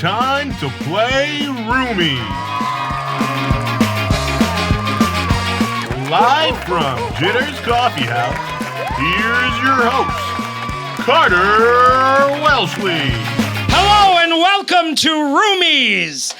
time to play Roomies. Live from Jitters Coffee House, here's your host, Carter Welshly. Hello and welcome to Roomies,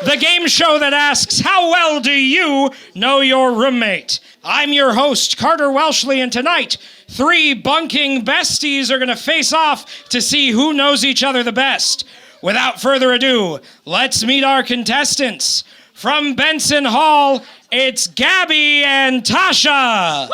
the game show that asks, how well do you know your roommate? I'm your host, Carter Welshly, and tonight, three bunking besties are going to face off to see who knows each other the best. Without further ado, let's meet our contestants. From Benson Hall, it's Gabby and Tasha.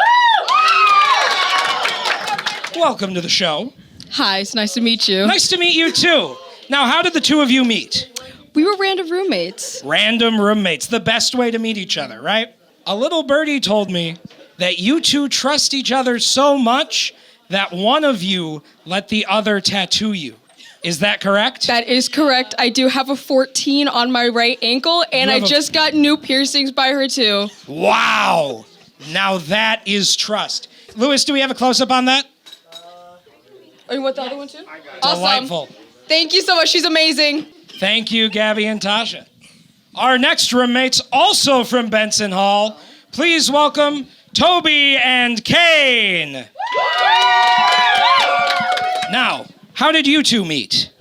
Welcome to the show. Hi, it's nice to meet you. Nice to meet you, too. Now, how did the two of you meet? We were random roommates. Random roommates, the best way to meet each other, right? A little birdie told me that you two trust each other so much that one of you let the other tattoo you. Is that correct? That is correct. I do have a 14 on my right ankle, and I just got new piercings by her, too. Wow. Now that is trust. Lewis, do we have a close-up on that? Oh, you want the other one, too? Awesome. Delightful. Thank you so much. She's amazing. Thank you, Gabby and Tasha. Our next roommates, also from Benson Hall, please welcome Toby and Kane. Now, how did you two meet?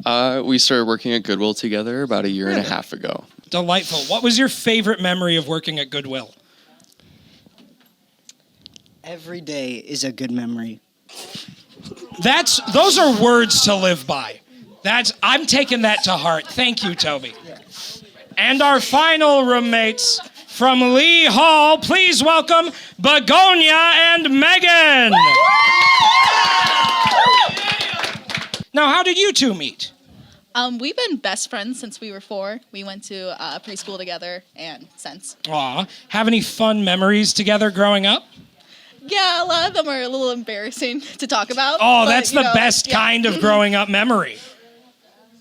We started working at Goodwill together about a year and a half ago. Delightful. What was your favorite memory of working at Goodwill? Every day is a good memory. Those are words to live by. I'm taking that to heart. Thank you, Toby. And our final roommates from Lee Hall, please welcome Begonia and Megan. Now, how did you two meet? We've been best friends since we were 4. We went to preschool together and since. Aw, have any fun memories together growing up? Yeah, a lot of them are a little embarrassing to talk about. Oh, but, that's the best kind of growing up memory.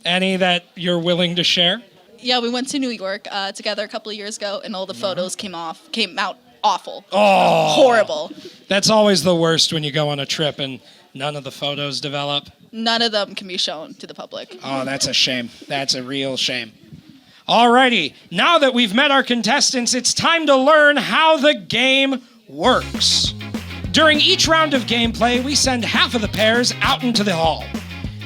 Any that you're willing to share? Yeah, we went to New York together a couple of years ago, and all the photos came out awful. Oh. Horrible. That's always the worst when you go on a trip and none of the photos develop. None of them can be shown to the public. Oh, that's a shame. That's a real shame. Alrighty, now that we've met our contestants, it's time to learn how the game works. During each round of gameplay, we send half of the pairs out into the hall.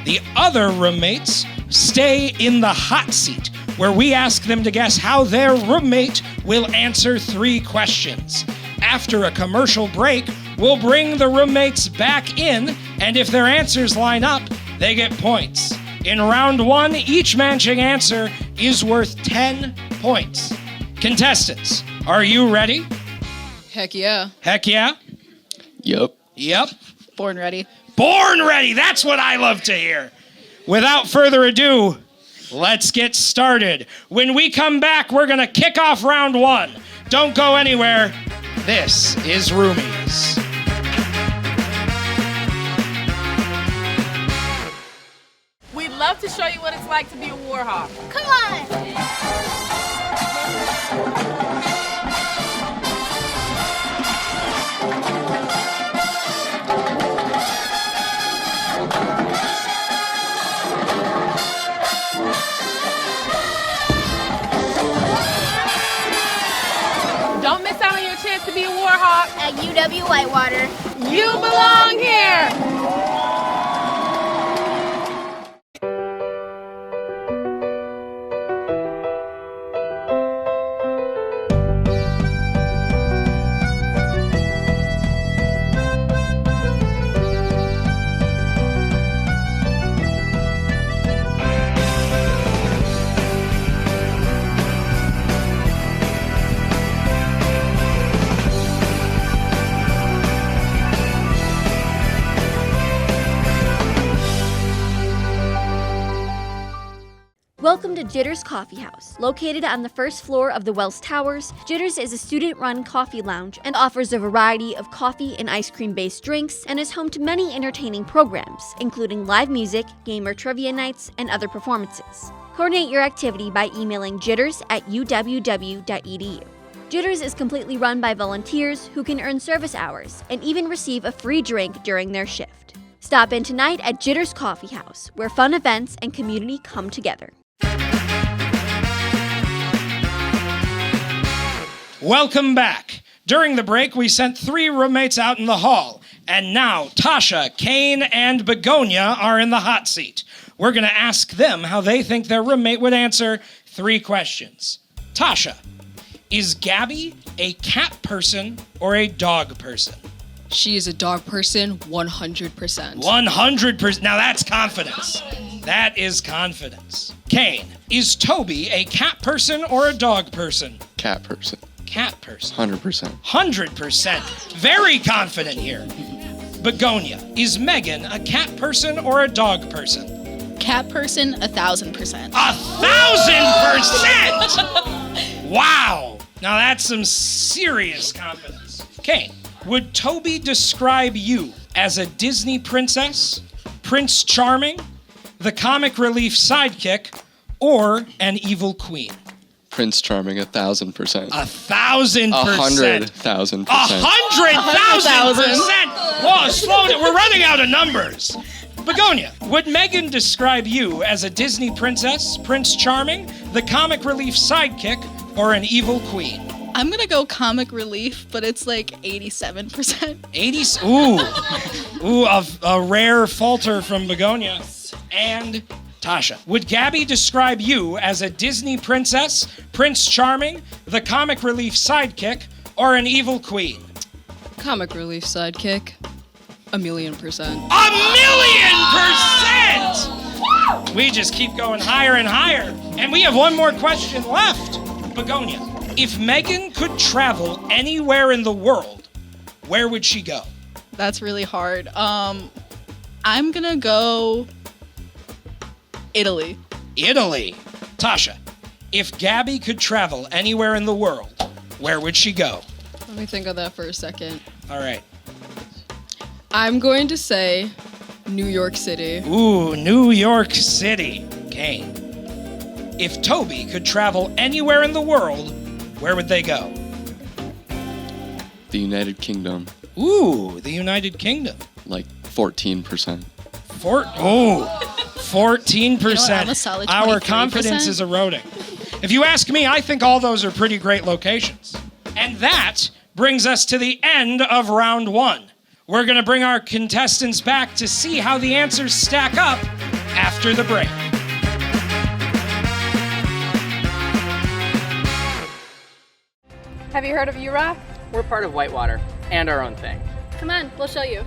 The other roommates stay in the hot seat, where we ask them to guess how their roommate will answer 3 questions. After a commercial break, we'll bring the roommates back in, and if their answers line up, they get points. In round 1, each matching answer is worth 10 points. Contestants, are you ready? Heck yeah. Heck yeah? Yep. Yep. Born ready. Born ready! That's what I love to hear. Without further ado, let's get started. When we come back, we're going to kick off round 1. Don't go anywhere. This is Roomies. We'd love to show you what it's like to be a Warhawk. Come on! Don't miss out on your chance to be a Warhawk. At UW Whitewater. You belong here. Welcome to Jitters Coffee House. Located on the first floor of the Wells Towers, Jitters is a student-run coffee lounge and offers a variety of coffee and ice cream-based drinks and is home to many entertaining programs, including live music, gamer trivia nights, and other performances. Coordinate your activity by emailing jitters@uww.edu. Jitters is completely run by volunteers who can earn service hours and even receive a free drink during their shift. Stop in tonight at Jitters Coffee House, where fun events and community come together. Welcome back. During the break, we sent 3 roommates out in the hall. And now, Tasha, Kane, and Begonia are in the hot seat. We're going to ask them how they think their roommate would answer 3 questions. Tasha, is Gabby a cat person or a dog person? She is a dog person, 100%. 100%. Now that's confidence. That is confidence. Kane, is Toby a cat person or a dog person? Cat person. Cat person. 100%. 100%. Very confident here. Begonia, is Megan a cat person or a dog person? Cat person, 1,000%. 1,000%! Wow. Now that's some serious confidence. Kane, would Toby describe you as a Disney princess, Prince Charming, the comic relief sidekick, or an evil queen? Prince Charming, 1,000%. 1,000%. 100,000%. 100,000%. Whoa, slow down. We're running out of numbers. Begonia, would Megan describe you as a Disney princess, Prince Charming, the comic relief sidekick, or an evil queen? I'm gonna go comic relief, but it's like 87%. 80s. Ooh, a rare falter from Begonia. And Tasha, would Gabby describe you as a Disney princess, Prince Charming, the comic relief sidekick, or an evil queen? Comic relief sidekick, 1,000,000%. 1,000,000%! We just keep going higher and higher. And we have one more question left. Begonia, if Megan could travel anywhere in the world, where would she go? That's really hard. I'm gonna go Italy. Italy. Tasha, if Gabby could travel anywhere in the world, where would she go? Let me think of that for a second. All right. I'm going to say New York City. Ooh, New York City. Kane. If Toby could travel anywhere in the world, where would they go? The United Kingdom. Ooh, the United Kingdom. Like 14%. 14%. I'm a solid Our 23%. confidence is eroding. If you ask me, I think all those are pretty great locations. And that brings us to the end of round 1. We're going to bring our contestants back to see how the answers stack up after the break. Have you heard of UROC? We're part of Whitewater and our own thing. Come on, we'll show you.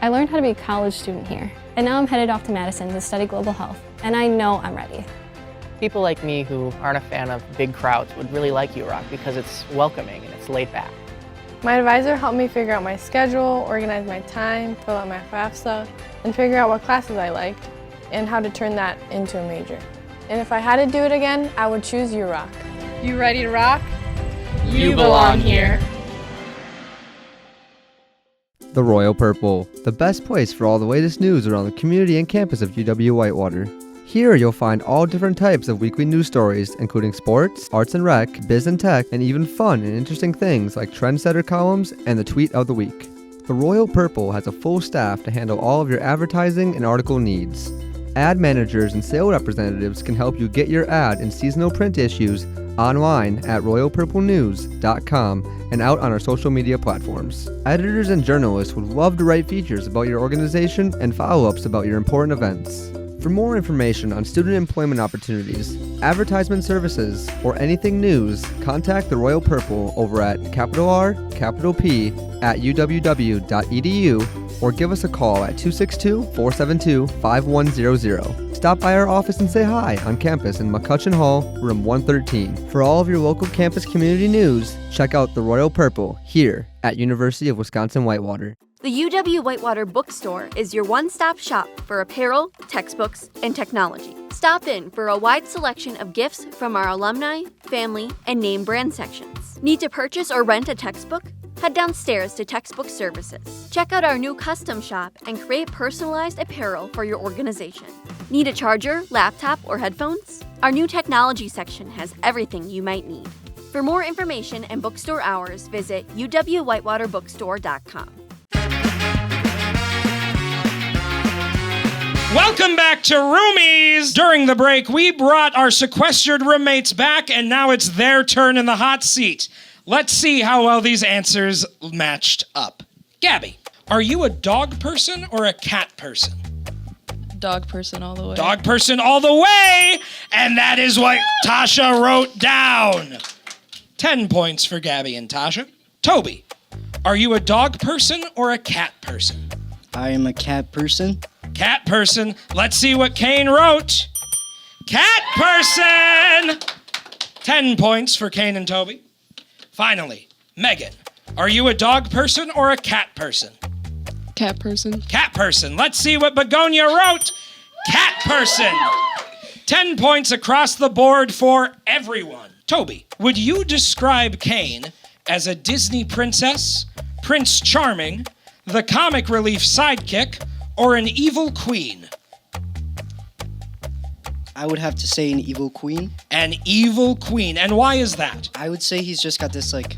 I learned how to be a college student here, and now I'm headed off to Madison to study global health, and I know I'm ready. People like me who aren't a fan of big crowds would really like UROC because it's welcoming and it's laid back. My advisor helped me figure out my schedule, organize my time, fill out my FAFSA, and figure out what classes I liked and how to turn that into a major. And if I had to do it again, I would choose UROC. You ready to rock? You belong here. The Royal Purple, the best place for all the latest news around the community and campus of UW-Whitewater. Here you'll find all different types of weekly news stories, including sports, arts and rec, biz and tech, and even fun and interesting things like trendsetter columns and the tweet of the week. The Royal Purple has a full staff to handle all of your advertising and article needs. Ad managers and sales representatives can help you get your ad in seasonal print issues online at royalpurplenews.com and out on our social media platforms. Editors and journalists would love to write features about your organization and follow-ups about your important events. For more information on student employment opportunities, advertisement services, or anything news, contact the Royal Purple over at @UWW.edu or give us a call at 262-472-5100. Stop by our office and say hi on campus in McCutcheon Hall, room 113. For all of your local campus community news, check out the Royal Purple here at University of Wisconsin-Whitewater. The UW-Whitewater Bookstore is your one-stop shop for apparel, textbooks, and technology. Stop in for a wide selection of gifts from our alumni, family, and name brand sections. Need to purchase or rent a textbook? Head downstairs to Textbook Services. Check out our new custom shop and create personalized apparel for your organization. Need a charger, laptop, or headphones? Our new technology section has everything you might need. For more information and bookstore hours, visit uwwhitewaterbookstore.com. Welcome back to Roomies. During the break, we brought our sequestered roommates back, and now it's their turn in the hot seat. Let's see how well these answers matched up. Gabby, are you a dog person or a cat person? Dog person all the way. Dog person all the way! And that is what Tasha wrote down. 10 points for Gabby and Tasha. Toby, are you a dog person or a cat person? I am a cat person. Cat person. Let's see what Kane wrote. Cat person! 10 points for Kane and Toby. Finally, Megan, are you a dog person or a cat person? Cat person. Cat person. Let's see what Begonia wrote. Cat person. 10 points across the board for everyone. Toby, would you describe Kane as a Disney princess, Prince Charming, the comic relief sidekick, or an evil queen? I would have to say an evil queen. An evil queen. And why is that? I would say he's just got this, like,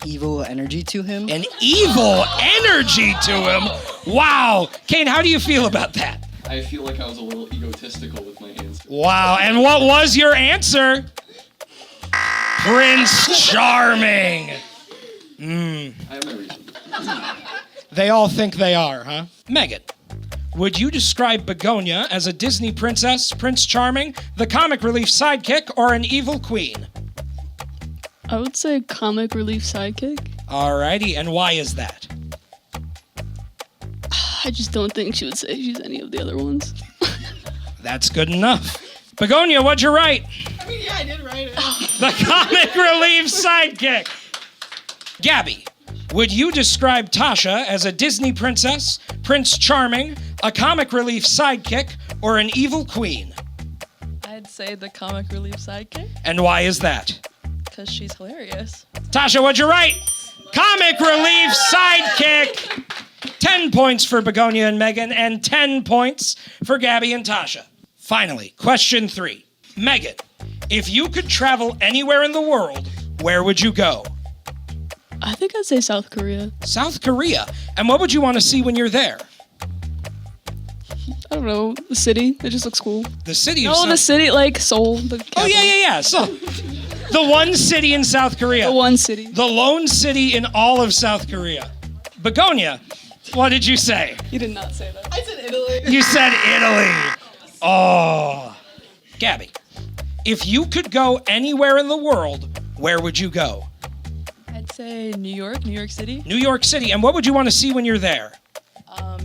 evil energy to him. An evil energy to him? Wow. Kane, how do you feel about that? I feel like I was a little egotistical with my answer. Wow. And what was your answer? Prince Charming. I have no reason. They all think they are, huh? Megan, would you describe Begonia as a Disney princess, Prince Charming, the comic relief sidekick, or an evil queen? I would say comic relief sidekick. Alrighty, and why is that? I just don't think she would say she's any of the other ones. That's good enough. Begonia, what'd you write? I mean, yeah, I did write it. The comic relief sidekick. Gabby, would you describe Tasha as a Disney princess, Prince Charming, a comic relief sidekick, or an evil queen? I'd say the comic relief sidekick, And why is that? because she's hilarious. Tasha, what'd you write? Comic relief sidekick. 10 points for Begonia and Megan, and 10 points for Gabby and Tasha. Finally, question 3. Megan, if you could travel anywhere in the world, where would you go? I think I'd say South Korea. South Korea. And what would you want to see when you're there? I don't know, the city. It just looks cool. The city of No, South... the city, like Seoul. The Oh, yeah. So, the one city in South Korea. The one city. The lone city in all of South Korea. Begonia, what did you say? You did not say that. I said Italy. You said Italy. Oh. Gabby, if you could go anywhere in the world, where would you go? I'd say New York City. New York City. And what would you want to see when you're there?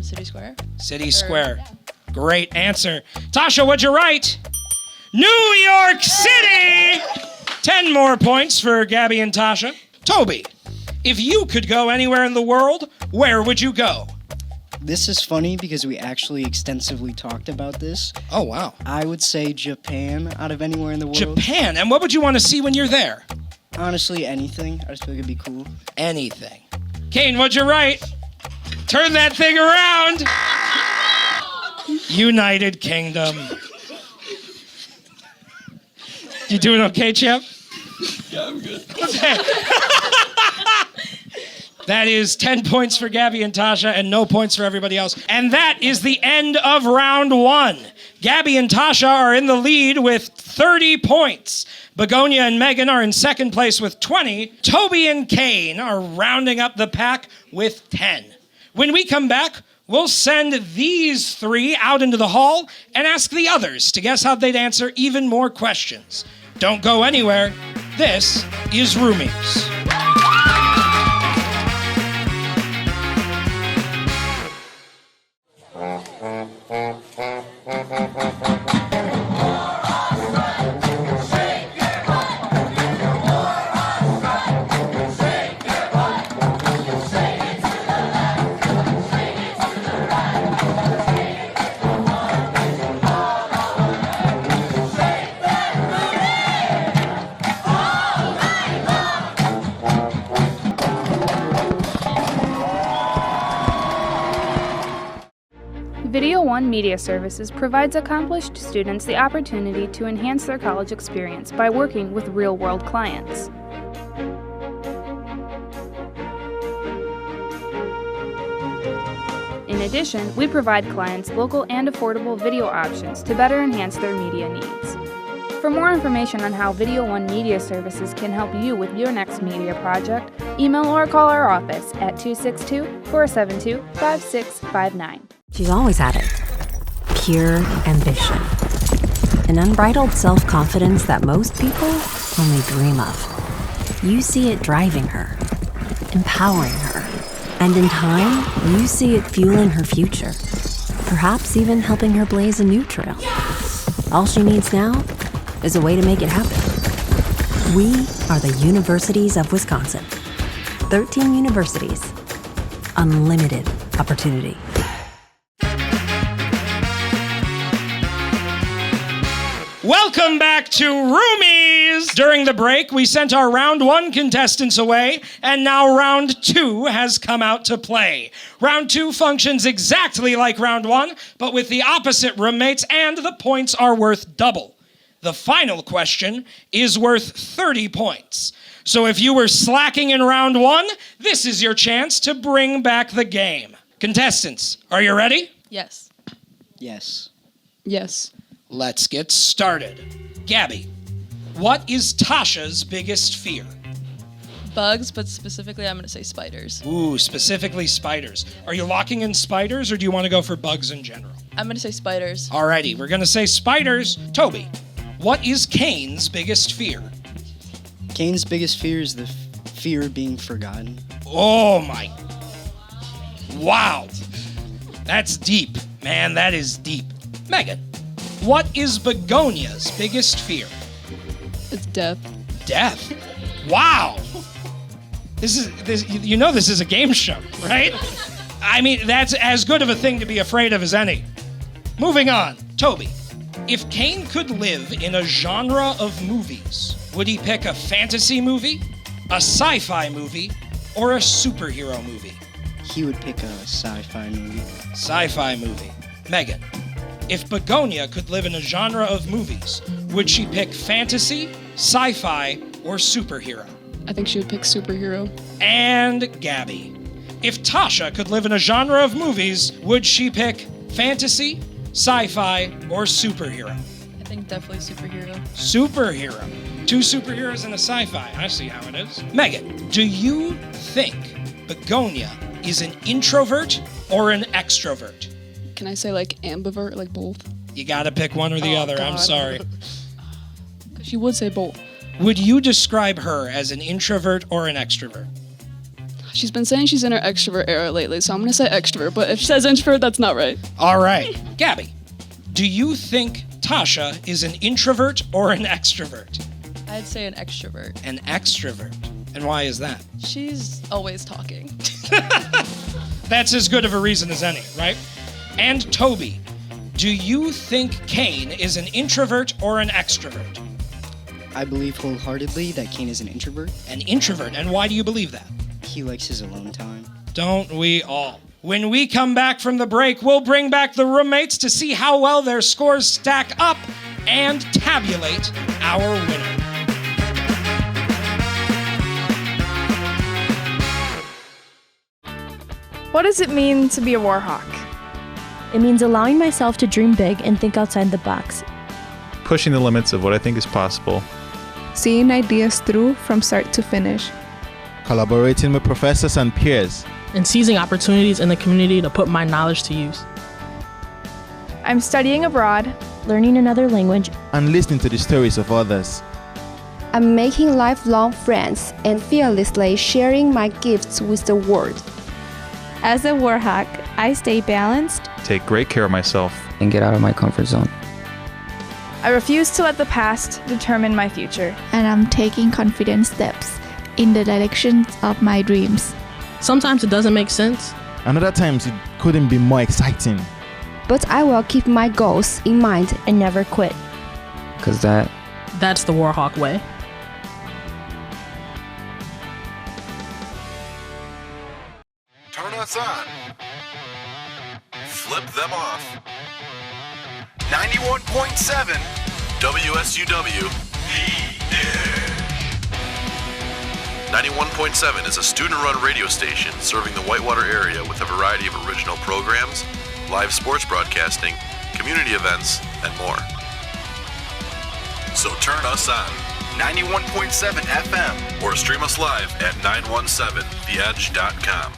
City Square. City Square. Great answer. Tasha, what'd you write? New York City! 10 more points for Gabby and Tasha. Toby, if you could go anywhere in the world, where would you go? This is funny because we actually extensively talked about this. Oh, wow. I would say Japan out of anywhere in the world. Japan. And what would you want to see when you're there? Honestly, anything. I just feel like it'd be cool. Anything. Kane, what'd you write? Turn that thing around. United Kingdom. You doing okay, champ? Yeah, I'm good. Okay. That is 10 points for Gabby and Tasha and no points for everybody else. And that is the end of round 1. Gabby and Tasha are in the lead with 30 points. Begonia and Megan are in second place with 20. Toby and Kane are rounding up the pack with 10. When we come back, we'll send these 3 out into the hall and ask the others to guess how they'd answer even more questions. Don't go anywhere. This is Roomies. Video One Media Services provides accomplished students the opportunity to enhance their college experience by working with real-world clients. In In addition, we provide clients local and affordable video options to better enhance their media needs. For more information on how Video One Media Services can help you with your next media project, email or call our office at 262-472-5659. She's always had it. Pure ambition. An unbridled self-confidence that most people only dream of. You see it driving her, empowering her, and in time, you see it fueling her future. Perhaps even helping her blaze a new trail. All she needs now is a way to make it happen. We are the Universities of Wisconsin. 13 universities. Unlimited opportunity. Welcome back to Roomies! During the break, we sent our round 1 contestants away, and now round 2 has come out to play. Round 2 functions exactly like round 1, but with the opposite roommates, and the points are worth double. The final question is worth 30 points. So if you were slacking in round 1, this is your chance to bring back the game. Contestants, are you ready? Yes. Yes. Yes. Let's get started. Gabby, what is Tasha's biggest fear? Bugs, but specifically I'm going to say spiders. Ooh, specifically spiders. Are you locking in spiders, or do you want to go for bugs in general? I'm going to say spiders. Alrighty, we're going to say spiders. Toby, what is Kane's biggest fear? Kane's biggest fear is the fear of being forgotten. Oh my. Wow. That's deep. Man, that is deep. Megan, what is Begonia's biggest fear? It's death. Death? Wow. This is a game show, right? I mean, that's as good of a thing to be afraid of as any. Moving on. Toby, if Kane could live in a genre of movies, would he pick a fantasy movie, a sci-fi movie, or a superhero movie? He would pick a sci-fi movie. Sci-fi movie. Megan, if Begonia could live in a genre of movies, would she pick fantasy, sci-fi, or superhero? I think she would pick superhero. And Gabby, if Tasha could live in a genre of movies, would she pick fantasy, sci-fi, or superhero? I think definitely superhero. Superhero. 2 superheroes and a sci-fi. I see how it is. Megan, do you think Begonia is an introvert or an extrovert? Can I say like ambivert, like both? You gotta pick one or the other. God. I'm sorry. She would say both. Would you describe her as an introvert or an extrovert? She's been saying she's in her extrovert era lately, so I'm gonna say extrovert, but if she says introvert, that's not right. All right. Gabby, do you think Tasha is an introvert or an extrovert? I'd say an extrovert. An extrovert. And why is that? She's always talking. That's as good of a reason as any, right? And Toby, do you think Kane is an introvert or an extrovert? I believe wholeheartedly that Kane is an introvert. An introvert, and why do you believe that? He likes his alone time. Don't we all? When we come back from the break, we'll bring back the roommates to see how well their scores stack up and tabulate our winner. What does it mean to be a Warhawk? It means allowing myself to dream big and think outside the box. Pushing the limits of what I think is possible. Seeing ideas through from start to finish. Collaborating with professors and peers. And seizing opportunities in the community to put my knowledge to use. I'm studying abroad, learning another language, and listening to the stories of others. I'm making lifelong friends and fearlessly sharing my gifts with the world. As a Warhawk, I stay balanced, Take great care of myself, and get out of my comfort zone. I refuse to let the past determine my future. And I'm taking confident steps in the direction of my dreams. Sometimes it doesn't make sense. And other times it couldn't be more exciting. But I will keep my goals in mind and never quit. Because that's the Warhawk way. Turn us on. Flip them off. 91.7 WSUW. 91.7 is a student-run radio station serving the Whitewater area with a variety of original programs, live sports broadcasting, community events, and more. So turn us on 91.7 FM or stream us live at 917theedge.com.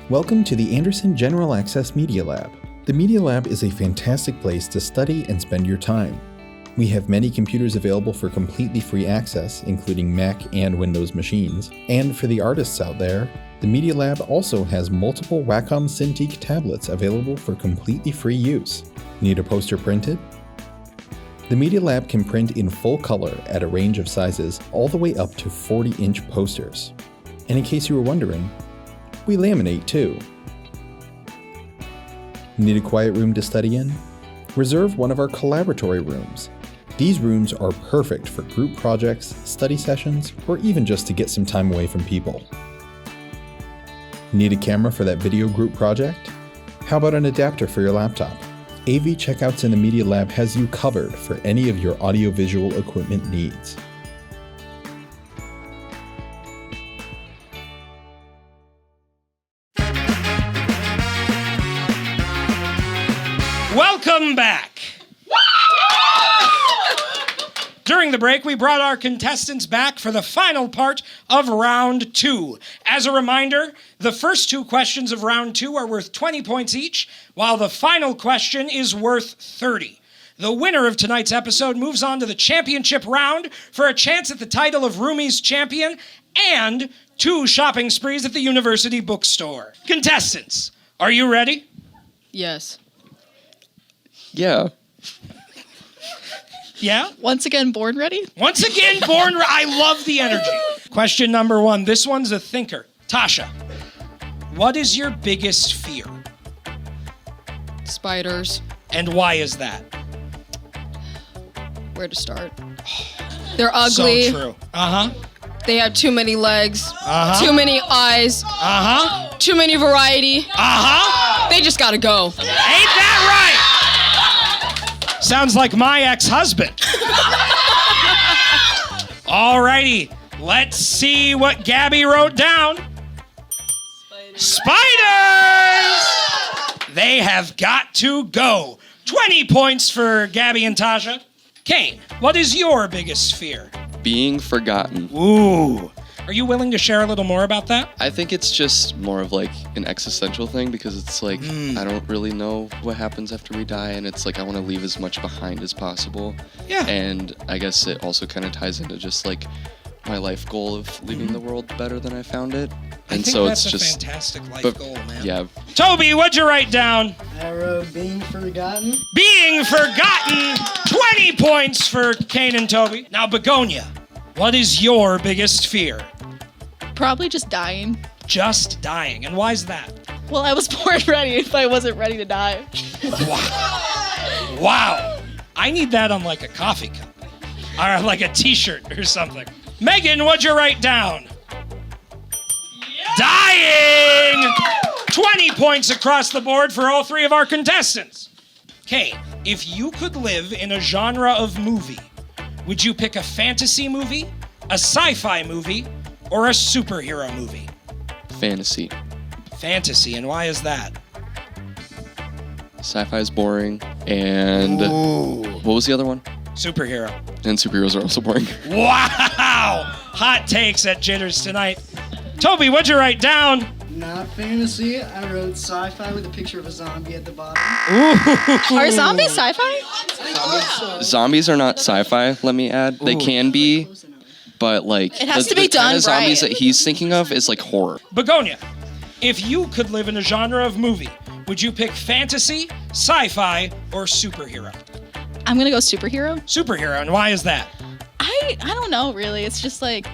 Welcome to the Anderson General Access Media Lab. The Media Lab is a fantastic place to study and spend your time. We have many computers available for completely free access, including Mac and Windows machines. And for the artists out there, the Media Lab also has multiple Wacom Cintiq tablets available for completely free use. Need a poster printed? The Media Lab can print in full color at a range of sizes all the way up to 40-inch posters. And in case you were wondering, we laminate too. Need a quiet room to study in? Reserve one of our collaboratory rooms. These rooms are perfect for group projects, study sessions, or even just to get some time away from people. Need a camera for that video group project? How about an adapter for your laptop? AV Checkouts in the Media Lab has you covered for any of your audiovisual equipment needs. Welcome back. During the break, we brought our contestants back for the final part of round 2. As a reminder, the first 2 questions of round 2 are worth 20 points each, while the final question is worth 30. The winner of tonight's episode moves on to the championship round for a chance at the title of Rumi's champion and 2 shopping sprees at the university bookstore. Contestants, are you ready? Yes. Yeah. Yeah? Once again, born ready? Once again, I love the energy. Question number 1. This one's a thinker. Tasha, what is your biggest fear? Spiders. And why is that? Where to start? They're ugly. So true. Uh-huh. They have too many legs. Uh-huh. Too many eyes. Uh-huh. Too many variety. Uh-huh. They just gotta go. Ain't that right? Sounds like my ex-husband. Alrighty, let's see what Gabby wrote down. Spiders! They have got to go. 20 points for Gabby and Tasha. Kane, what is your biggest fear? Being forgotten. Ooh. Are you willing to share a little more about that? I think it's just more of like an existential thing because it's like I don't really know what happens after we die, and it's like I want to leave as much behind as possible. Yeah. And I guess it also kind of ties into just like my life goal of leaving the world better than I found it. I think so that's it's a just fantastic life goal, man. Yeah. Toby, what'd you write down? I wrote being forgotten. Being forgotten. 20 points for Kane and Toby. Now, Begonia, what is your biggest fear? Probably just dying. Just dying. And why is that? Well, I was born ready if I wasn't ready to die. Wow. I need that on like a coffee cup. Or like a t-shirt or something. Megan, what'd you write down? Dying! 20 points across the board for all 3 of our contestants. Kane, if you could live in a genre of movie, would you pick a fantasy movie, a sci-fi movie, or a superhero movie? Fantasy. Fantasy, and why is that? Sci-fi is boring, and what was the other one? Superhero. And superheroes are also boring. Wow! Hot takes at Jitters tonight. Toby, what'd you write down? Not fantasy. I wrote sci-fi with a picture of a zombie at the bottom. Ooh. Are zombies sci-fi? Zombies are not sci-fi, let me add. They can be, but like it has to be done kind of zombies right. that he's thinking of is like horror. Begonia, if you could live in a genre of movie, would you pick fantasy, sci-fi, or superhero? I'm gonna go superhero. Superhero, and why is that? I don't know really. It's just like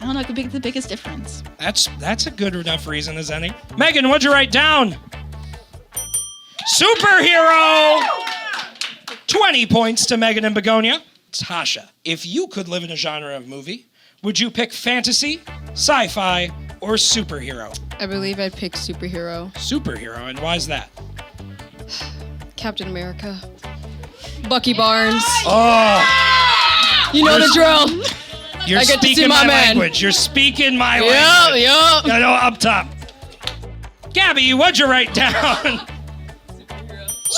I don't know. It could be the biggest difference. That's a good enough reason as any. Megan, what'd you write down? Superhero! 20 points to Megan and Begonia. Tasha, if you could live in a genre of movie, would you pick fantasy, sci-fi, or superhero? I believe I'd pick superhero. Superhero, and why is that? Captain America. Bucky Barnes. Oh! You know the drill. You're I get to see speaking my my man. language. You're speaking my language. Yup. I know, up top. Gabby, what'd you write down?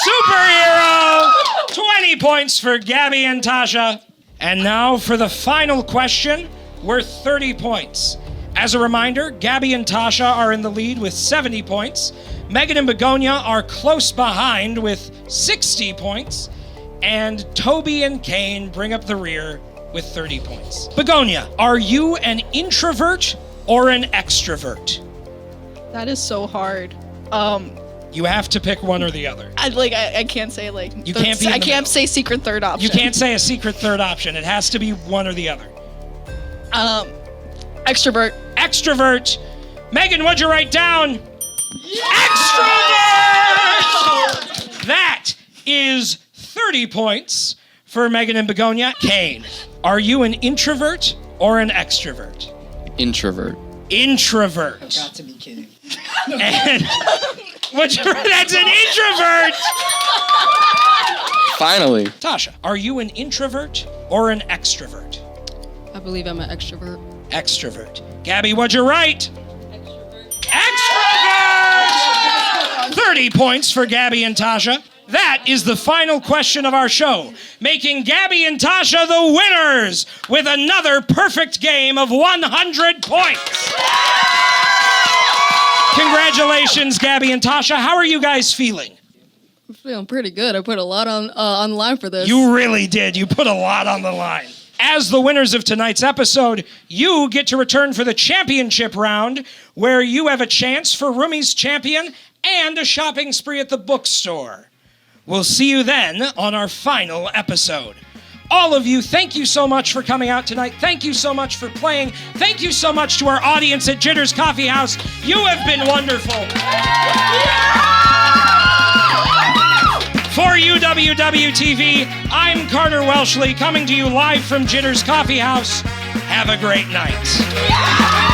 Superhero! 20 points for Gabby and Tasha. And now for the final question, worth 30 points. As a reminder, Gabby and Tasha are in the lead with 70 points. Megan and Begonia are close behind with 60 points. And Toby and Kane bring up the rear with 30 points. Begonia, are you an introvert or an extrovert? That is so hard. You have to pick one or the other. I can't say You can't be in I the can't middle. say secret third option. You can't say a secret third option. It has to be one or the other. Extrovert. Extrovert. Megan, what'd you write down? Extrovert! That is 30 points for Megan and Begonia. Kane, are you an introvert or an extrovert? Introvert. Introvert. Got to be kidding. And that's an introvert! Finally. Tasha, are you an introvert or an extrovert? I believe I'm an extrovert. Extrovert. Gabby, what'd you write? Extrovert! 30 points for Gabby and Tasha. That is the final question of our show, making Gabby and Tasha the winners with another perfect game of 100 points. Congratulations, Gabby and Tasha. How are you guys feeling? I'm feeling pretty good. I put a lot on the line for this. You really did. You put a lot on the line. As the winners of tonight's episode, you get to return for the championship round, where you have a chance for Rumi's Champion and a shopping spree at the bookstore. We'll see you then on our final episode. All of you, thank you so much for coming out tonight. Thank you so much for playing. Thank you so much to our audience at Jitters Coffee House. You have been wonderful. For UWW-TV, I'm Carter Welshly, coming to you live from Jitters Coffee House. Have a great night.